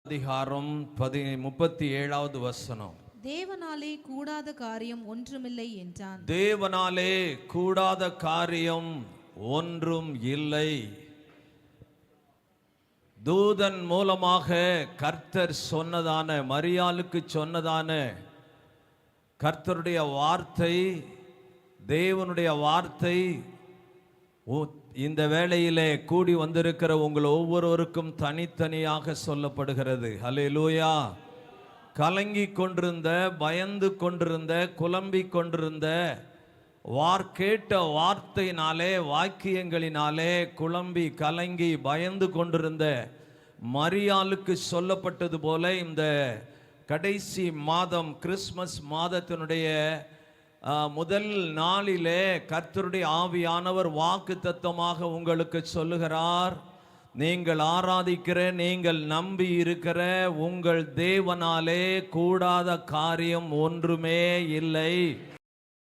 அதிகாரம் 37வது வசனம். தேவனாலே கூடாத காரியம் ஒன்றுமில்லை என்றான். தேவனாலே கூடாத காரியம் ஒன்றும் இல்லை. தூதன் மூலமாக கர்த்தர் சொன்னதான, மரியாளுக்கு சொன்னதான கர்த்தருடைய வார்த்தை, தேவனுடைய வார்த்தை இந்த வேளையிலே கூடி வந்திருக்கிற உங்கள் ஒவ்வொருவருக்கும் தனித்தனியாக சொல்லப்படுகிறது. ஹல்லேலூயா. கலங்கி கொண்டிருந்த, பயந்து கொண்டிருந்த, குழம்பிக் கொண்டிருந்த, கேட்ட வார்த்தையினாலே, வாக்கியங்களினாலே குழம்பி கலங்கி பயந்து கொண்டிருந்த மரியாளுக்கு சொல்லப்பட்டது போல இந்த கடைசி மாதம், கிறிஸ்மஸ் மாதத்தினுடைய முதல் நாளிலே கர்த்தருடைய ஆவியானவர் வாக்குத்தத்தமாக உங்களுக்கு சொல்லுகிறார், நீங்கள் ஆராதிக்கிற, நீங்கள் நம்பி இருக்கிற உங்கள் தேவனாலே கூடாத காரியம் ஒன்றுமே இல்லை.